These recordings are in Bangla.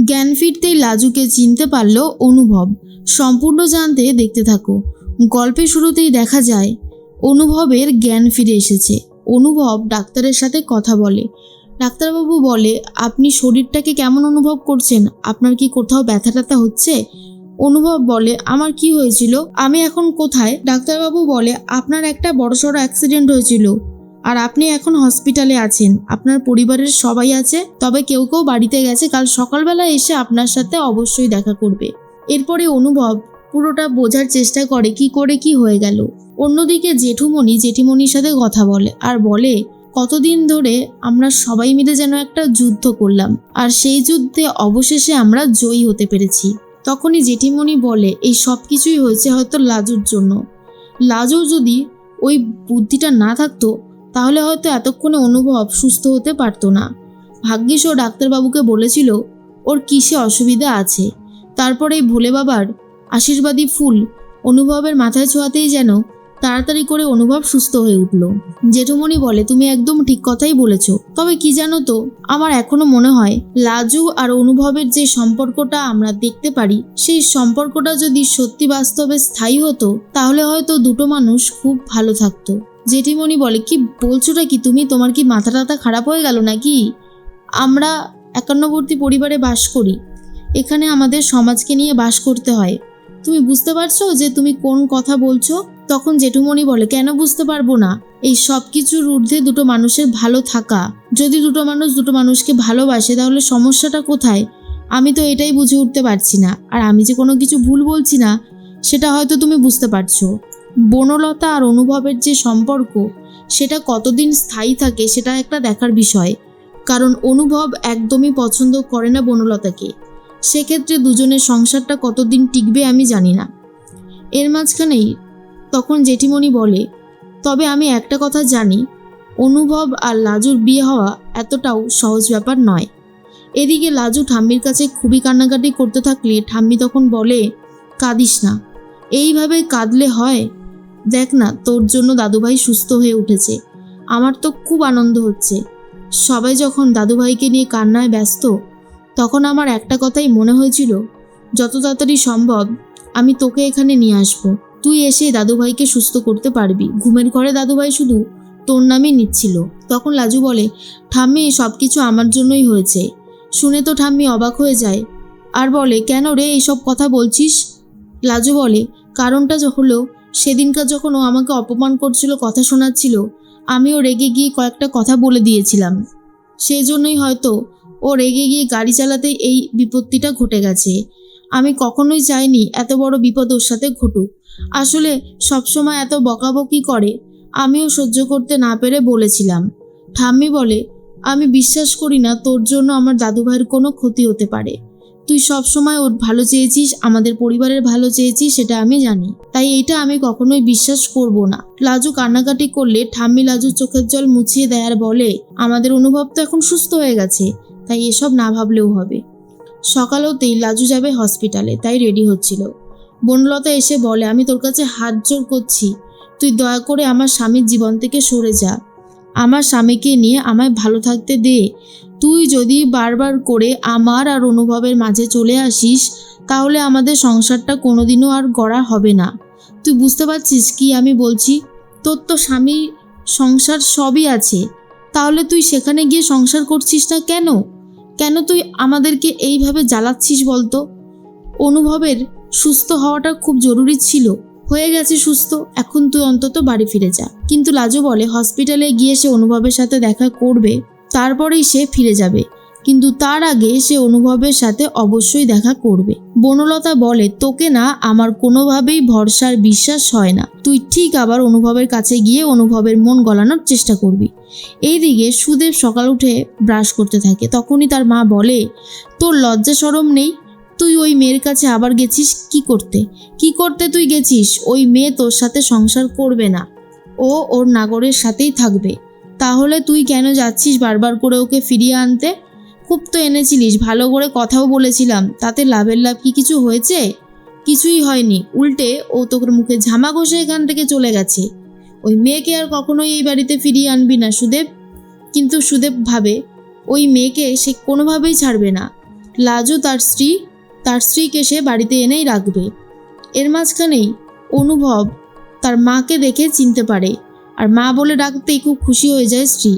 জ্ঞান ফিরতেই লাজুকে চিনতে পারল অনুভব। সম্পূর্ণ জানতে দেখতে থাকো। গল্পের শুরুতেই দেখা যায় অনুভবের জ্ঞান ফিরে এসেছে। অনুভব ডাক্তারের সাথে কথা বলে। ডাক্তারবাবু বলে, আপনি শরীরটাকে কেমন অনুভব করছেন? আপনার কি কোথাও ব্যথা ট্যাথা হচ্ছে? অনুভব বলে, আমার কি হয়েছিল? আমি এখন কোথায়? ডাক্তারবাবু বলে, আপনার একটা বড়সড় অ্যাক্সিডেন্ট হয়েছিল আর আপনি এখন হসপিটালে আছেন। আপনার পরিবারের সবাই আছে, তবে কেউ কেউ বাড়িতে গেছে। কাল সকালবেলা এসে আপনার সাথে অবশ্যই দেখা করবে। এরপরে অনুভব পুরোটা বোঝার চেষ্টা করে কি হয়ে গেল। অন্যদিকে জেঠিমণির সাথে কথা বলে আর বলে, কতদিন ধরে আমরা সবাই মিলে যেন একটা যুদ্ধ করলাম, আর সেই যুদ্ধে অবশেষে আমরা জয়ী হতে পেরেছি। তখনই জেঠিমণি বলে, এই সব কিছুই হয়েছে হয়তো লাজুর জন্য। লাজুর যদি ওই বুদ্ধিটা না থাকতো তাহলে হয়তো এতক্ষণে অনুভব সুস্থ হতে পারতো না। ভাগ্যিস ও ডাক্তারবাবুকে বলেছিল ওর কিসে অসুবিধা আছে। তারপরে এই ভোলে বাবার আশীর্বাদী ফুল অনুভবের মাথায় ছোঁয়াতেই যেন তাড়াতাড়ি করে অনুভব সুস্থ হয়ে উঠল। জেঠুমণি বলে, তুমি একদম ঠিক কথাই বলেছ। তবে কি জানো তো, আমার এখনো মনে হয় লাজু আর অনুভবের যে সম্পর্কটা আমরা দেখতে পারি, সেই সম্পর্কটা যদি সত্যি বাস্তবে স্থায়ী হতো তাহলে হয়তো দুটো মানুষ খুব ভালো থাকতো। জেঠিমণি বলে, কি বলছোটা কি তুমি? তোমার কি মাথা টাথা খারাপ হয়ে গেল নাকি? আমরা একান্নবর্তী পরিবারে বাস করি, এখানে আমাদের সমাজকে নিয়ে বাস করতে হয়। তুমি বুঝতে পারছো যে তুমি কোন কথা বলছো? তখন জেঠুমণি বলে, কেন বুঝতে পারবো না? এই সব কিছুর ঊর্ধ্বে দুটো মানুষের ভালো থাকা। যদি দুটো মানুষ দুটো মানুষকে ভালোবাসে তাহলে সমস্যাটা কোথায়? আমি তো এটাই বুঝে উঠতে পারছি না। আর আমি যে কোনো কিছু ভুল বলছি না সেটা হয়তো তুমি বুঝতে পারছো। বনলতা আর অনুভবের যে সম্পর্ক সেটা কতদিন স্থায়ী থাকে সেটা একটা দেখার বিষয়। কারণ অনুভব একদমই পছন্দ করে না বনলতাকে। সেক্ষেত্রে দুজনের সংসারটা কতদিন টিকবে আমি জানি না। এর মাঝখানেই তখন জেঠিমণি বলে, তবে আমি একটা কথা জানি, অনুভব আর লাজুর বিয়ে হওয়া এতটাও সহজ ব্যাপার নয়। এদিকে লাজু ঠাম্মির কাছে খুবই কান্নাকাটি করতে থাকলে ঠাম্মি তখন বলে, কাঁদিস না, এইভাবে কাঁদলে হয়? দেখ না, তোর জন্য দাদুভাই সুস্থ হয়ে উঠেছে। আমার তো খুব আনন্দ হচ্ছে। সবাই যখন দাদুভাইকে নিয়ে কান্নায় ব্যস্ত তখন আমার একটা কথাই মনে হয়েছিল, যত তাড়াতাড়ি সম্ভব আমি তোকে এখানে নিয়ে আসবো। তুই এসে দাদুভাইকে সুস্থ করতে পারবি। ঘুমের ঘরে দাদুভাই শুধু তোর নামই নিচ্ছিল। তখন লাজু বলে, ঠাম্মি সব কিছু আমার জন্যই হয়েছে। শুনে তো ঠাম্মি অবাক হয়ে যায় আর বলে, কেন রে এইসব কথা বলছিস? লাজু বলে, কারণটা হলো সেদিনকার যখন ও আমাকে অপমান করছিল, কথা শোনাচ্ছিল, আমিও রেগে গিয়ে কয়েকটা কথা বলে দিয়েছিলাম। সেই জন্যই হয়তো ও রেগে গিয়ে গাড়ি চালাতেই এই বিপত্তিটা ঘটে গেছে। আমি কখনোই চাইনি এত বড় বিপদ ওর সাথে ঘটুক। আসলে সবসময় এত বকাবকি করে, আমিও সহ্য করতে না পেরে বলেছিলাম। ঠাম্মি বলে, আমি বিশ্বাস করি না তোর জন্য আমার দাদুভাইয়ের কোনো ক্ষতি হতে পারে। তুই সবসময় ওর ভালো চেয়েছিস, আমাদের পরিবারের ভালো চেয়েছিস, সেটা আমি জানি। তাই এটা আমি কখনোই বিশ্বাস করব না। লাজু কান্নাকাটি করলে ঠাম্মি লাজুর চোখের জল মুছিয়ে দেয় আর বলে, আমাদের অনুভব তো এখন সুস্থ হয়ে গেছে, তাই এসব না ভাবলেও হবে। সকাল হতেই লাজু যাবে হসপিটালে, তাই রেডি হচ্ছিল। বনলতা এসে বলে, আমি তোর কাছে হাত জোড় করছি, তুই দয়া করে আমার স্বামীর জীবন থেকে সরে যা। আমার স্বামীকে নিয়ে আমায় ভালো থাকতে দে। তুই যদি বারবার করে আমার আর অনুভবের মাঝে চলে আসিস তাহলে আমাদের সংসারটা কোনোদিনও আর গড়া হবে না। তুই বুঝতে পারছিস কি আমি বলছি? তোর তো স্বামী, সংসার সবই আছে, তাহলে তুই সেখানে গিয়ে সংসার করছিস না কেন? কেন তুই আমাদেরকে এইভাবে জ্বালাচ্ছিস বলতো? অনুভবের সুস্থ হওয়াটা খুব জরুরি ছিল, হয়ে গেছে সুস্থ, এখন তুই অন্তত বাড়ি ফিরে যা। কিন্তু লাজু বলে, হসপিটালে গিয়ে সে অনুভবের সাথে দেখা করবে, তারপরেই সে ফিরে যাবে, কিন্তু তার আগে সে অনুভবের সাথে অবশ্যই দেখা করবে। বনলতা বলে, তোকে না আমার কোনোভাবেই ভরসার বিশ্বাস হয় না। তুই ঠিক আবার অনুভবের কাছে গিয়ে অনুভবের মন গলানোর চেষ্টা করবি। এইদিকে সুদেব সকাল উঠে ব্রাশ করতে থাকে। তখনই তার মা বলে, তোর লজ্জা শরম নেই? তুই ওই মেয়ের কাছে আবার গেছিস কি করতে তুই গেছিস? ওই মেয়ে তোর সাথে সংসার করবে না, ও ওর নাগরের সাথেই থাকবে। তাহলে তুই কেন যাচ্ছিস বারবার করে ওকে ফিরিয়ে আনতে? খুব তো এনেছিলিস, ভালো করে কথাও বলেছিলাম, তাতে লাভের লাভ কি কিছু হয়েছে? কিছুই হয়নি, উল্টে ও তোর মুখে ঝামা ঘষে এখান থেকে চলে গেছে। ওই মেয়েকে আর কখনোই এই বাড়িতে ফিরিয়ে আনবি না সুদেব। কিন্তু সুদেব ভাবে ওই মেয়েকে সে কোনোভাবেই ছাড়বে না। লাজু তার স্ত্রীকে সে বাড়িতে এনেই রাখবে। এর মাঝখানেই অনুভব তার মাকে দেখে চিনতে পারে, আর মা বলে ডাকতেই খুব খুশি হয়ে যায় স্ত্রী।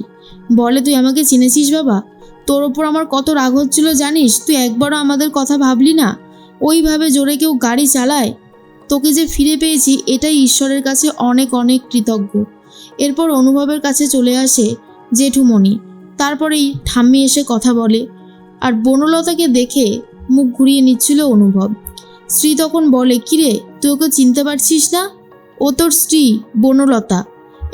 বলে, তুই আমাকে চিনেছিস বাবা? তোর ওপর আমার কত রাগ হচ্ছিল জানিস? তুই একবারও আমাদের কথা ভাবলি না। ওইভাবে জোরে কেউ গাড়ি চালায়? তোকে যে ফিরে পেয়েছি এটাই ঈশ্বরের কাছে অনেক অনেক কৃতজ্ঞ। এরপর অনুভবের কাছে চলে আসে জেঠুমণি। তারপরেই ঠাম্মি এসে কথা বলে, আর বনলতাকে দেখে মুখ ঘুরিয়ে নিচ্ছিল অনুভব। স্ত্রী তখন বলে, কিরে, তুই ওকে চিনতে পারছিস না? ও তোর স্ত্রী বনলতা।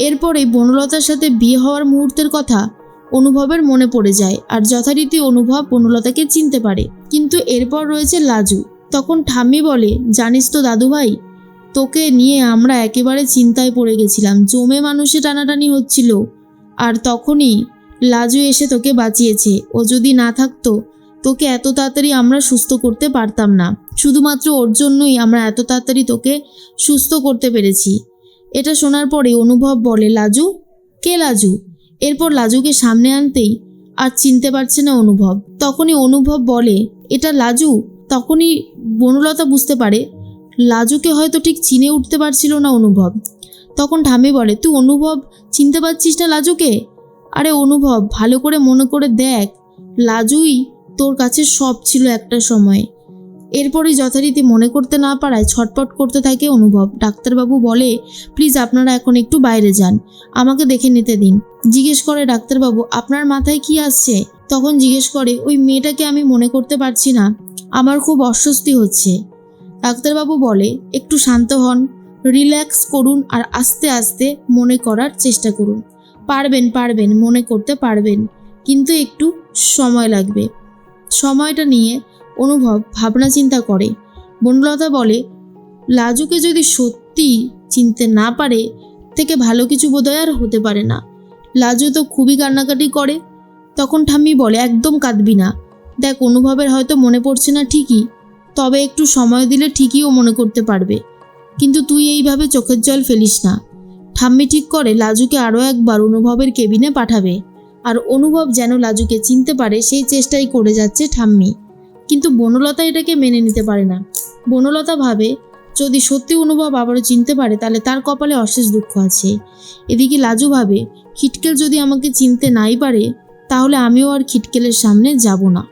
এরপরে বনলতার সাথে বিয়ে হওয়ার মুহূর্তের কথা অনুভবের মনে পড়ে যায়, আর যথারীতি অনুভব বনলতাকে চিনতে পারে। কিন্তু এরপর রয়েছে লাজু। তখন ঠাম্মি বলে, জানিস তো দাদুভাই, তোকে নিয়ে আমরা একেবারে চিন্তায় পড়ে গেছিলাম, জমে মানুষে টানাটানি হচ্ছিল, আর তখনই লাজু এসে তোকে বাঁচিয়েছে। ও যদি না থাকতো তোকে এত তাড়াতাড়ি আমরা সুস্থ করতে পারতাম না। শুধুমাত্র ওর জন্যই আমরা এত তাড়াতাড়ি তোকে সুস্থ করতে পেরেছি। এটা শোনার পরে অনুভব বলে, লাজু? কে লাজু? এরপর লাজুকে সামনে আনতেই আর চিনতে পারছে না অনুভব। তখনই অনুভব বলে, এটা লাজু। তখনই বনলতা বুঝতে পারে লাজুকে হয়তো ঠিক চিনে উঠতে পারছিল না অনুভব। তখন ঠাম্মি বলে, তুই অনুভব চিনতে পারছিস না লাজুকে? আরে অনুভব, ভালো করে মনে করে দেখ, লাজুই তোর কাছে সব ছিল একটা সময়। এরপরই যথারীতি মনে করতে না পারায় ছটপট করতে থাকে অনুভব। ডাক্তারবাবু বলে, প্লিজ আপনারা এখন একটু বাইরে যান, আমাকে দেখে নিতে দিন। জিজ্ঞেস করে ডাক্তারবাবু, আপনার মাথায় কি আসছে? তখন জিজ্ঞেস করে, ওই মেয়েটাকে আমি মনে করতে পারছি না, আমার খুব অস্বস্তি হচ্ছে। ডাক্তারবাবু বলে, একটু শান্ত হন, রিল্যাক্স করুন, আর আস্তে আস্তে মনে করার চেষ্টা করুন। পারবেন, মনে করতে পারবেন, কিন্তু একটু সময় লাগবে। সময়টা নিয়ে অনুভব ভাবনা চিন্তা করে। বনলতা বলে, লাজুকে যদি সত্যি চিনতে না পারে, থেকে ভালো কিছু বোধহয় আর হতে পারে না। লাজু তো খুবই কান্নাকাটি করে। তখন ঠাম্মি বলে, একদম কাঁদবি না। দেখ, অনুভবের হয়তো মনে পড়ছে না ঠিকই, তবে একটু সময় দিলে ঠিকই ও মনে করতে পারবে, কিন্তু তুই এইভাবে চোখের জল ফেলিস না। ঠাম্মি ঠিক করে লাজুকে আরও একবার অনুভবের কেবিনে পাঠাবে, আর অনুভব যেন লাজুকে চিনতে পারে সেই চেষ্টাই করে যাচ্ছে ঠাম্মি। কিন্তু বনলতা এটাকে মেনে নিতে পারে না। বনলতা ভাবে, যদি সত্যি অনুভব আবারও চিনতে পারে তাহলে তার কপালে অশেষ দুঃখ আছে। এদিকে লাজু ভাবে, খিটকেল যদি আমাকে চিনতে নাই পারে তাহলে আমিও আর খিটকেলের সামনে যাব না।